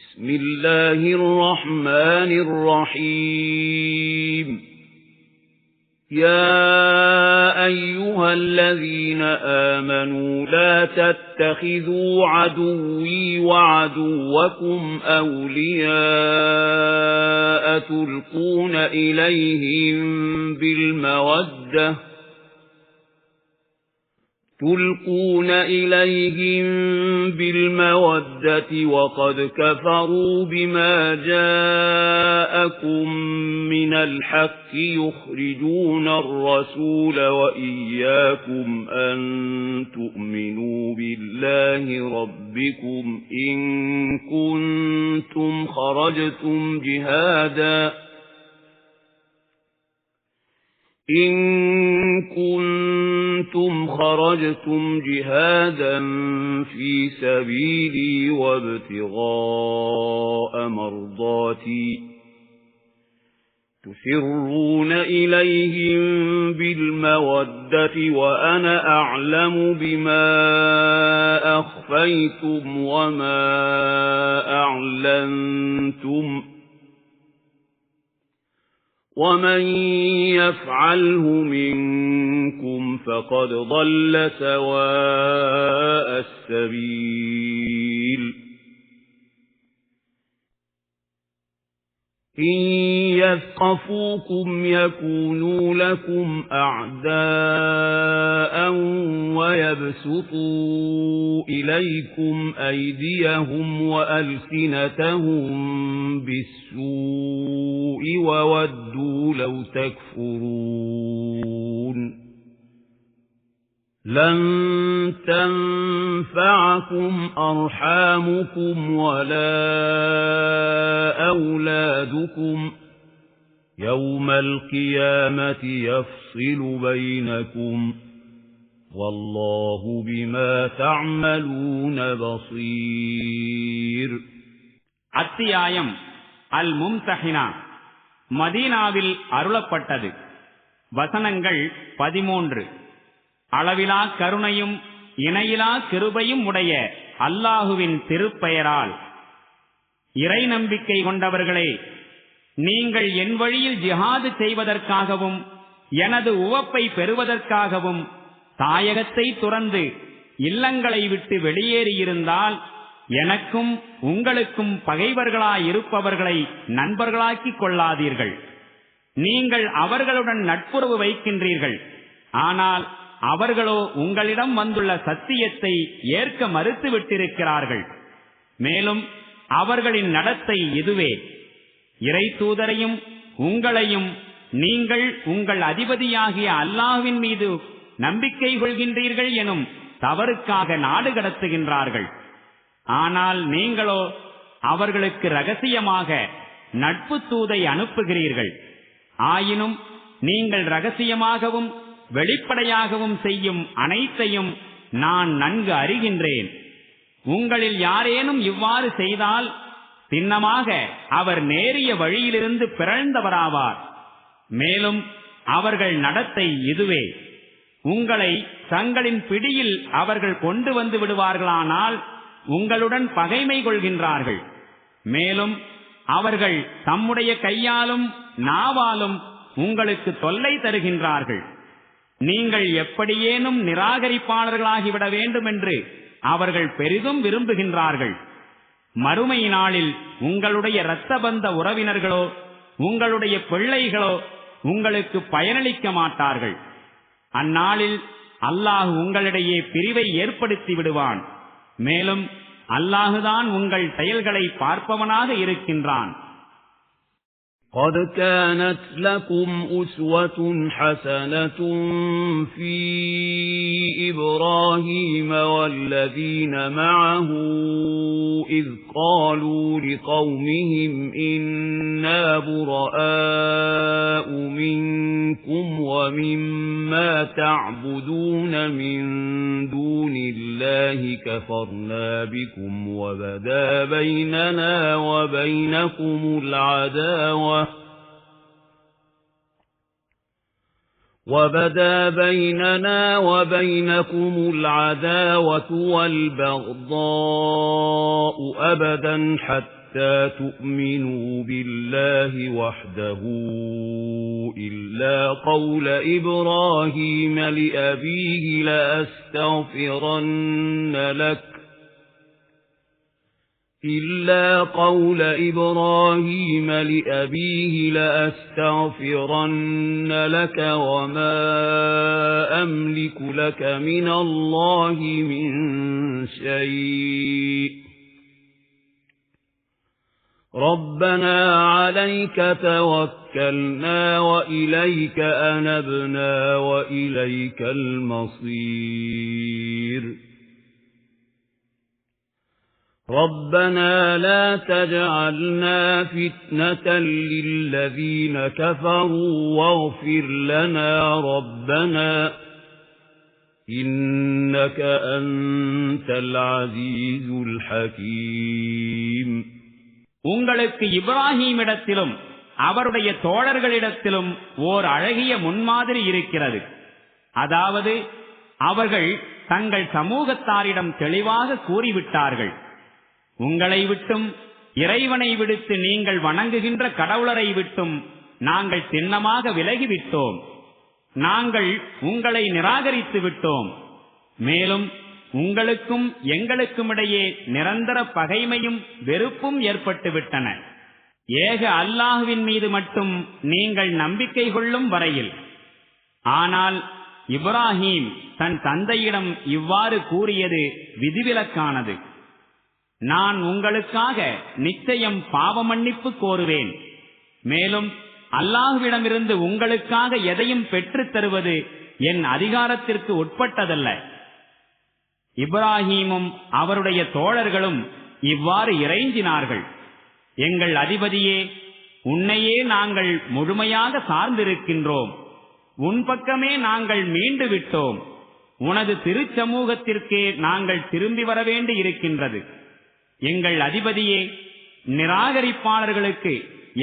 بسم الله الرحمن الرحيم يا أيها الذين آمنوا لا تتخذوا عدوي وعدوكم أولياء تلقون إليهم بالمودة وقد كفروا بما جاءكم من الحق يخرجون الرسول وإياكم أن تؤمنوا بالله ربكم إن كنتم خرجتم جهادا في سبيلي وابتغاء مرضاتي تسرون إليهم بالمودة وأنا أعلم بما أخفيتم وما أعلنتم ومن يفعله منكم فقد ضل سواء السبيل إن يثقفوكم يكونوا لكم أعداء ويبسطوا إليكم أيديهم وألسنتهم بالسوء وودوا لو تكفرون لن تنفعكم أرحامكم ولا أولادكم يوم القيامة يفصل بينكم والله بما تعملون بصير. அத்தியாயம் அல் மும்தஹினா மதீனாவில் அருளப்பட்டது. வசனங்கள் 13. அளவிலா கருணையும் இணையிலா கிருபையும் உடைய அல்லாஹுவின் திருப்பெயரால். இறை நம்பிக்கை கொண்டவர்களே, நீங்கள் என் வழியில் ஜிஹாது செய்வதற்காகவும் எனது உவப்பை பெறுவதற்காகவும் தாயகத்தை துறந்து இல்லங்களை விட்டு வெளியேறியிருந்தால் எனக்கும் உங்களுக்கும் பகைவர்களாயிருப்பவர்களை நண்பர்களாக்கிக் கொள்ளாதீர்கள். நீங்கள் அவர்களுடன் நட்புறவு வைக்கின்றீர்கள், ஆனால் அவர்களோ உங்களிடம் வந்துள்ள சத்தியத்தை ஏற்க மறுத்துவிட்டிருக்கிறார்கள். மேலும் அவர்களின் நடத்தை இதுவே. இறை தூதரையும் உங்களையும் நீங்கள் உங்கள் அதிபதியாகிய அல்லாஹ்வின் மீது நம்பிக்கை கொள்கின்றீர்கள் எனும் தவறுக்காக நாடு கடத்துகின்றார்கள். ஆனால் நீங்களோ அவர்களுக்கு இரகசியமாக நட்பு தூதை அனுப்புகிறீர்கள். ஆயினும் நீங்கள் இரகசியமாகவும் வெளிப்படையாகவும் செய்யும் அனைத்தையும் நான் நன்கு அறிகின்றேன். உங்களில் யாரேனும் இவ்வாறு செய்தால் சின்னமாக அவர் நேரிய வழியிலிருந்து பிறழ்ந்தவராவார். மேலும் அவர்கள் நடத்தை இதுவே. உங்களை தங்களின் பிடியில் அவர்கள் கொண்டு வந்து விடுவார்களானால் உங்களுடன் பகைமை கொள்கின்றார்கள். மேலும் அவர்கள் தம்முடைய கையாலும் நாவாலும் உங்களுக்கு தொல்லை தருகின்றார்கள். நீங்கள் எப்படியேனும் நிராகரிப்பாளர்களாகிவிட வேண்டும் என்று அவர்கள் பெரிதும் விரும்புகின்றார்கள். மறுமை நாளில் உங்களுடைய இரத்தபந்த உறவினர்களோ உங்களுடைய பிள்ளைகளோ உங்களுக்கு பயனளிக்க மாட்டார்கள். அந்நாளில் அல்லாஹ் உங்களிடையே பிரிவை ஏற்படுத்தி விடுவான். மேலும் அல்லாஹுதான் உங்கள் செயல்களை பார்ப்பவனாக இருக்கின்றான். قد كانت لكم أسوة حسنة في إبراهيم والذين معه إذ قالوا لقومهم إنا براء منكم ومما تعبدون من دون الله كفرنا بكم وبدا بيننا وبينكم العداوة وَبَدَا بَيْنَنَا وَبَيْنَكُمُ الْعَدَاوَةُ وَالْبَغْضَاءُ أَبَدًا حَتَّى حتى تؤمنوا بالله وحده إلا قول إبراهيم لأبيه لأستغفرن لك وما أملك لك من الله من شيء ربنا عليك توكلنا وإليك أنبنا وإليك المصير ربنا لا تجعلنا فتنة للذين كفروا واغفر لنا ربنا إنك أنت العزيز الحكيم. உங்களுக்கு இப்ராஹீமிடத்திலும் அவருடைய தோழர்களிடத்திலும் ஓர் அழகிய முன்மாதிரி இருக்கிறது. அதாவது அவர்கள் தங்கள் சமூகத்தாரிடம் தெளிவாக கூறிவிட்டார்கள், உங்களை விட்டும் இறைவனை விடுத்து நீங்கள் வணங்குகின்ற கடவுளரை விட்டும் நாங்கள் சின்னமாக விலகிவிட்டோம். நாங்கள் உங்களை நிராகரித்து விட்டோம். மேலும் உங்களுக்கும் எங்களுக்கும் இடையே நிரந்தர பகைமையும் வெறுப்பும் ஏற்பட்டுவிட்டன. ஏக அல்லாஹ்வின் மீது மட்டும் நீங்கள் நம்பிக்கை கொள்ளும் வரையில். ஆனால் இப்ராஹீம் தன் தந்தையிடம் இவ்வாறு கூறியது விதிவிலக்கானது. நான் உங்களுக்காக நிச்சயம் பாவ மன்னிப்பு கோருவேன். மேலும் அல்லாஹ்விடமிருந்து உங்களுக்காக எதையும் பெற்றுத் தருவது என் அதிகாரத்திற்கு உட்பட்டதல்ல. இப்ராஹீமும் அவருடைய தோழர்களும் இவ்வாறு இறைஞ்சினார்கள், எங்கள் அதிபதியே, உன்னையே நாங்கள் முழுமையாக சார்ந்திருக்கின்றோம். உன் பக்கமே நாங்கள் மீண்டு விட்டோம். உனது திருச்சமூகத்திற்கே நாங்கள் திரும்பி வர வேண்டி இருக்கின்றது. எங்கள் அதிபதியே, நிராகரிப்பாளர்களுக்கு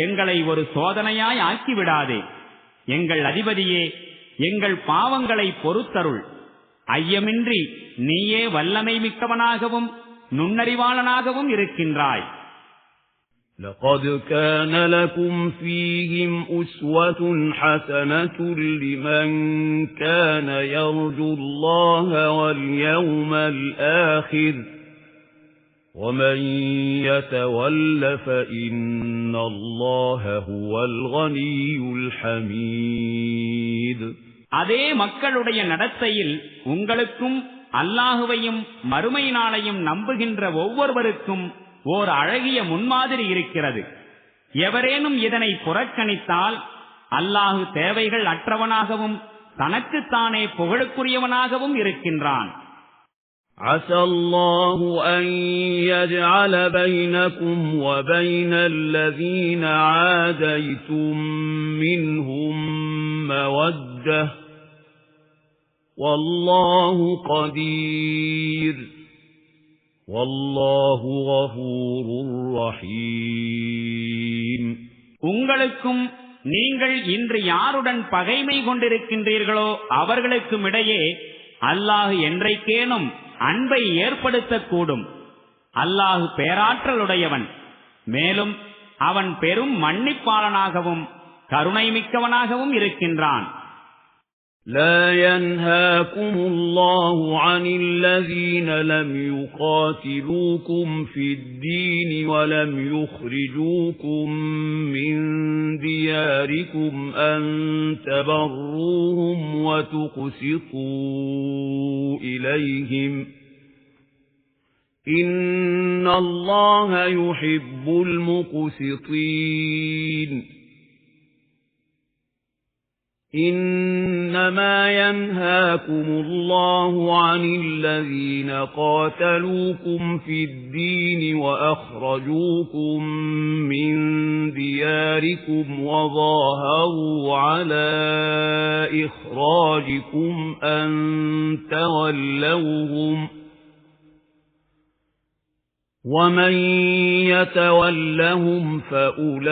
எங்களை ஒரு சோதனையாய் ஆக்கிவிடாதே. எங்கள் அதிபதியே, எங்கள் பாவங்களை பொறுத்தருள். ஐயமின்றி நீயே வல்லமை மிக்கவனாகவும் நுண்ணறிவாளனாகவும் இருக்கின்றாய். لقد كان لكم فيهم أسوة حسنة لمن كان يرجو الله واليوم الآخر ومن يتول فإن الله هو الغني الحميد. அதே மக்களுடைய நடத்தையில் உங்களுக்கும் அல்லாஹுவையும் மறுமை நாளையும் நம்புகின்ற ஒவ்வொருவருக்கும் ஓர் அழகிய முன்மாதிரி இருக்கிறது. எவரேனும் இதனை புறக்கணித்தால் அல்லாஹு தேவைகள் அற்றவனாகவும் தனக்குத்தானே புகழுக்குரியவனாகவும் இருக்கின்றான். عسى الله أن يجعل بينكم وبين الذين عاديتم منهم مودة والله قدير والله غفور رحيم. உங்களுக்கும் நீங்கள் இன்று யாருடன் பகைமை கொண்டிருக்கின்றீர்களோ அவர்களுக்கும் இடையே அல்லாஹ் என்றைக்கேனும் அன்பை ஏற்படுத்தக்கூடும். அல்லாஹ் பேராற்றலுடையவன். மேலும் அவன் பெரும் மன்னிப்பாளனாகவும் கருணை மிக்கவனாகவும் இருக்கின்றான். لا ينهاكم الله عن الذين لم يقاتلوكم في الدين ولم يخرجوكم من دياركم أن تبروهم وتقسطوا إليهم إن الله يحب المقسطين. إنما ينهاكم الله عن الذين قاتلوكم في الدين وأخرجوكم من دياركم وظاهروا على إخراجكم أن تولوهم ومن يتولهم فأولئك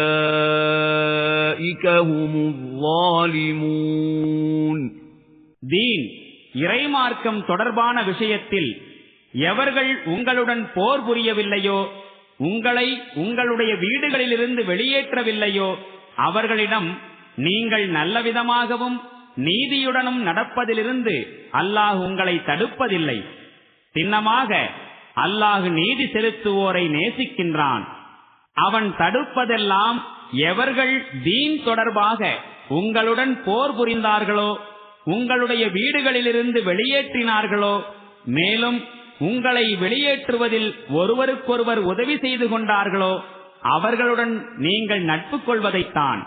هم الظالمون. தீன் இறைமார்க்கம் தொடர்பான விஷயத்தில் எவர்கள் உங்களுடன் போர் புரியவில்லையோ உங்களை உங்களுடைய வீடுகளிலிருந்து வெளியேற்றவில்லையோ அவர்களிடம் நீங்கள் நல்லவிதமாகவும் நீதியுடனும் நடப்பதிலிருந்து அல்லாஹ் உங்களை தடுப்பதில்லை. சின்னமாக அல்லாஹ் நீதி செலுத்துவோரை நேசிக்கின்றான். அவன் தடுப்பதெல்லாம் எவர்கள் தீன் தொடர்பாக உங்களுடன் போர் புரிந்தார்களோ, உங்களுடைய வீடுகளிலிருந்து வெளியேற்றினார்களோ, மேலும் உங்களை வெளியேற்றுவதில் ஒருவருக்கொருவர் உதவி செய்து கொண்டார்களோ அவர்களுடன் நீங்கள் நட்பு கொள்வதைத்தான்.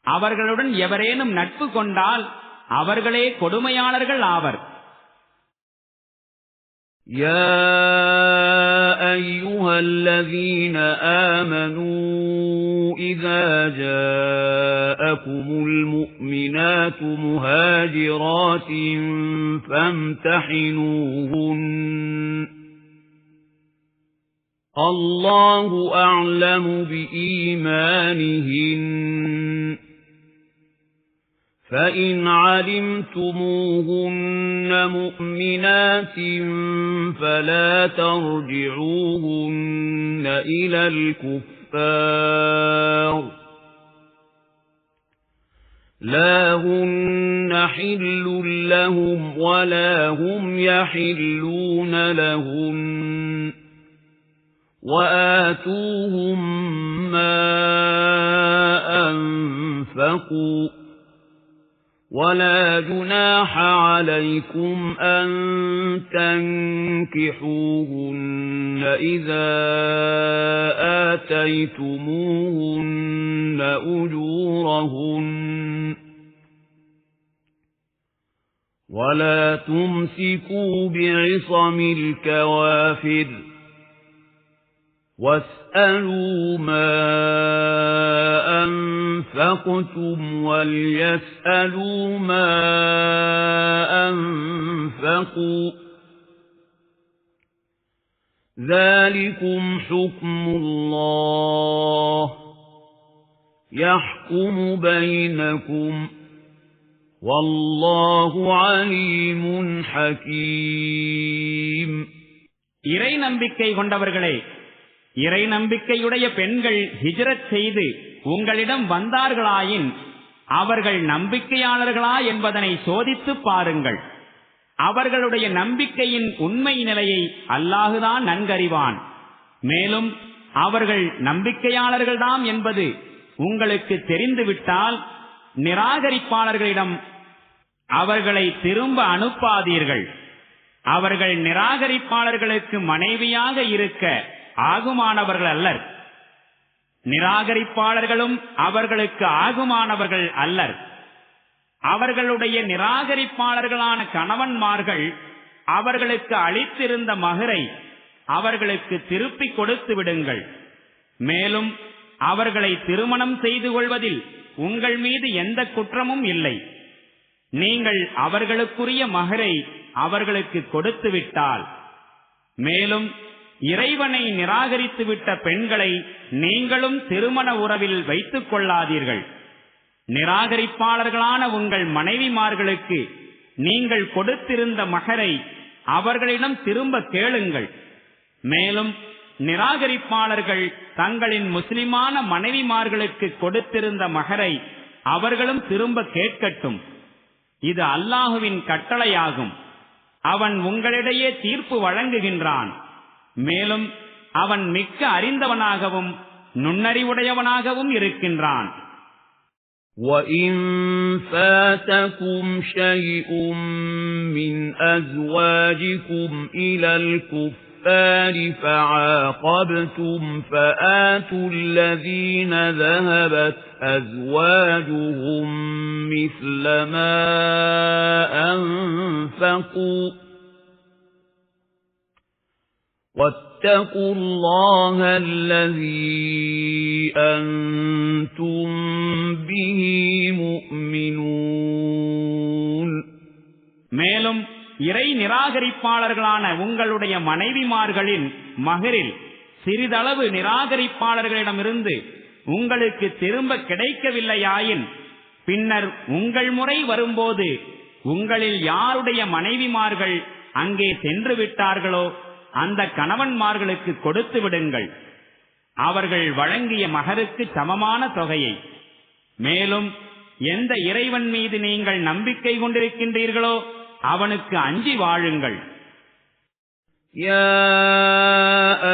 அவர்களுடன் எவரேனும் நட்பு கொண்டால் அவர்களே கொடுமையாளர்கள் ஆவர். يا أيها الذين آمنوا إذا جاءكم المؤمنات مهاجرات فامتحنوهن الله أعلم بإيمانهن فإن علمتموهن مؤمنات فلا ترجعوهن إلى الكفار لا هن حل لهم ولا هم يحلون لهن وآتوهم ما أنفقوا ولا جناح عليكم أن تنكحوهن إذا آتيتموهن أجورهن ولا تمسكوا بعصم الكوافر واسألوا ما أنفقتم وليسألوا ما أنفقوا ذلكم حكم الله يحكم بينكم والله عليم حكيم. இறை நம்பிக்கை கொண்டவர்களே, இறை நம்பிக்கையுடைய பெண்கள் ஹிஜ்ரத் செய்து உங்களிடம் வந்தார்களாயின் அவர்கள் நம்பிக்கையாளர்களா என்பதனை சோதித்து பாருங்கள். அவர்களுடைய நம்பிக்கையின் உண்மை நிலையை அல்லாஹுதான் நன்கறிவான். மேலும் அவர்கள் நம்பிக்கையாளர்கள்தாம் என்பது உங்களுக்கு தெரிந்துவிட்டால் நிராகரிப்பாளர்களிடம் அவர்களை திரும்ப அனுப்பாதீர்கள். அவர்கள் நிராகரிப்பாளர்களுக்கு மனைவியாக இருக்க ஆகுமானவர்கள் அல்லர். நிராகரிப்பாளர்களும் அவர்களுக்கு ஆகுமானவர்கள் அல்லர். அவர்களுடைய நிராகரிப்பாளர்களான கணவன்மார்கள் அவர்களுக்கு அளித்திருந்த மகரை அவர்களுக்கு திருப்பிக் கொடுத்து விடுங்கள். மேலும் அவர்களை திருமணம் செய்து கொள்வதில் உங்கள் மீது எந்த குற்றமும் இல்லை. நீங்கள் அவர்களுக்குரிய மகரை அவர்களுக்கு கொடுத்து விட்டால், மேலும் இறைவனை நிராகரித்துவிட்ட பெண்களை நீங்களும் திருமண உறவில் வைத்துக் கொள்ளாதீர்கள். நிராகரிப்பாளர்களான உங்கள் மனைவிமார்களுக்கு நீங்கள் கொடுத்திருந்த மகரை அவர்களிடம் திரும்ப கேளுங்கள். மேலும் நிராகரிப்பாளர்கள் தங்களின் முஸ்லிமான மனைவிமார்களுக்கு கொடுத்திருந்த மகரை அவர்களும் திரும்ப கேட்கட்டும். இது அல்லாஹுவின் கட்டளையாகும். அவன் உங்களிடையே தீர்ப்பு வழங்குகின்றான். மேலும் அவன் மிக்க அறிந்தவனாகவும் நுண்ணறிவுடையவனாகவும் இருக்கின்றான். وَإِن فَاتَكُمْ شَيْءٌ مِّنْ أَزْوَاجِكُمْ إِلَى الْكُفَّارِ فَعَاقَبْتُمْ فَآتُوا الَّذِينَ ذَهَبَتْ أَزْوَاجُهُم مِّثْلَ مَا أَنفَقُوا وَاتَّقُوا اللَّهَ الَّذِي أَنْتُمْ بِهِ مُؤْمِنُونَ. மேலும் இறை நிராகரிப்பாளர்களான உங்களுடைய மனைவிமார்களின் மகரில் சிறிதளவு நிராகரிப்பாளர்களிடமிருந்து உங்களுக்கு திரும்ப கிடைக்கவில்லையாயின், பின்னர் உங்கள் முறை வரும்போது உங்களில் யாருடைய மனைவிமார்கள் அங்கே சென்று விட்டார்களோ அந்த கணவன்மார்களுக்கு கொடுத்து விடுங்கள். அவர்கள் வழங்கிய மகருக்கு சமமான தொகையை. மேலும் எந்த இறைவன் மீது நீங்கள் நம்பிக்கை கொண்டிருக்கின்றீர்களோ அவனுக்கு அஞ்சி வாழுங்கள். يا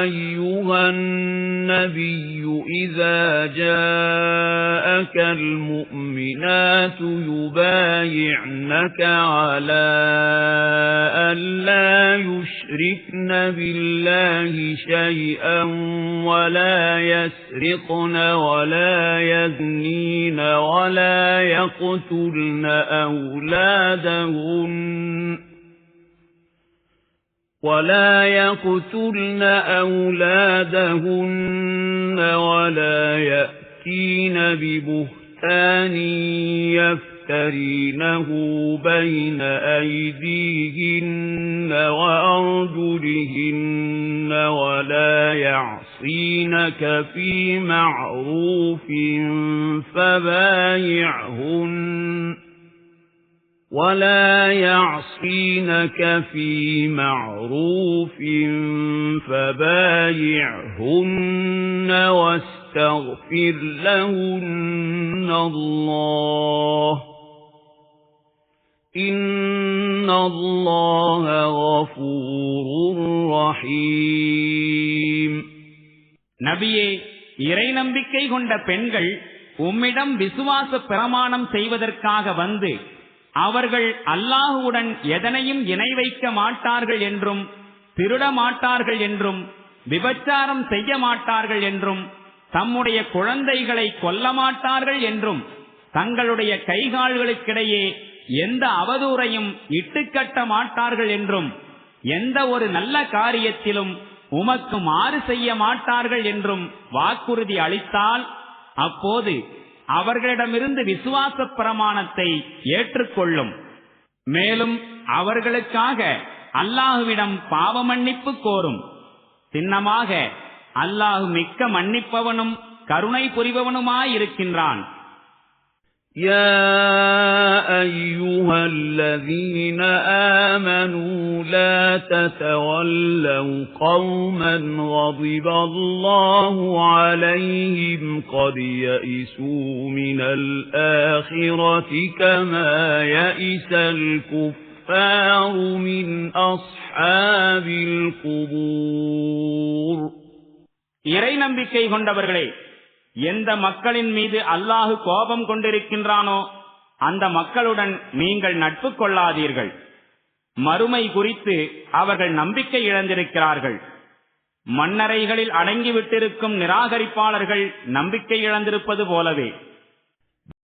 أيها النبي إذا جاءك المؤمنات يبايعنك على أن لا يشركن بالله شيئا ولا يسرقن ولا يزنين ولا يقتلن أولادهن ولا يأتين ببهتان يفترينه بين أيديهن وأرجلهن ولا يعصينك في معروف فبايعهن واستغفر لهن الله إن الله غفور رحيم. நபியே, இறை நம்பிக்கை கொண்ட பெண்கள் உம்மிடம் விசுவாச பிரமாணம் செய்வதற்காக வந்து அவர்கள் அல்லாஹுவுடன் எதனையும் இணை வைக்க மாட்டார்கள் என்றும், திருட மாட்டார்கள் என்றும், விபச்சாரம் செய்ய மாட்டார்கள் என்றும், தம்முடைய குழந்தைகளை கொல்ல மாட்டார்கள் என்றும், தங்களுடைய கைகால்களுக்கிடையே எந்த அவதூறையும் இட்டுக்கட்ட மாட்டார்கள் என்றும், எந்த ஒரு நல்ல காரியத்திலும் உமக்கு மாறு செய்ய மாட்டார்கள் என்றும் வாக்குறுதி அளித்தால் அப்போது அவர்களிடமிருந்து விசுவாச பிரமாணத்தை ஏற்றுக்கொள்ளும். மேலும் அவர்களுக்காக அல்லாஹுவிடம் பாவ மன்னிப்பு கோரும். சின்னமாக அல்லாஹு மிக்க மன்னிப்பவனும் கருணை புரிபவனுமாயிருக்கின்றான். يا أيها الذين آمنوا لا تتولوا قوما غضب الله عليهم قد يئسوا من الآخرة كما يئس الكفار من أصحاب القبور. இறை நம்பிக்கை கொண்டவர்களே, எந்த மக்களின் மீது அல்லாஹு கோபம் கொண்டிருக்கின்றானோ அந்த மக்களுடன் நீங்கள் நட்பு கொள்ளாதீர்கள். மறுமை குறித்து அவர்கள் நம்பிக்கை இழந்திருக்கிறார்கள். மண்ணறைகளில் அடங்கிவிட்டிருக்கும் நிராகரிப்பாளர்கள் நம்பிக்கை இழந்திருப்பது போலவே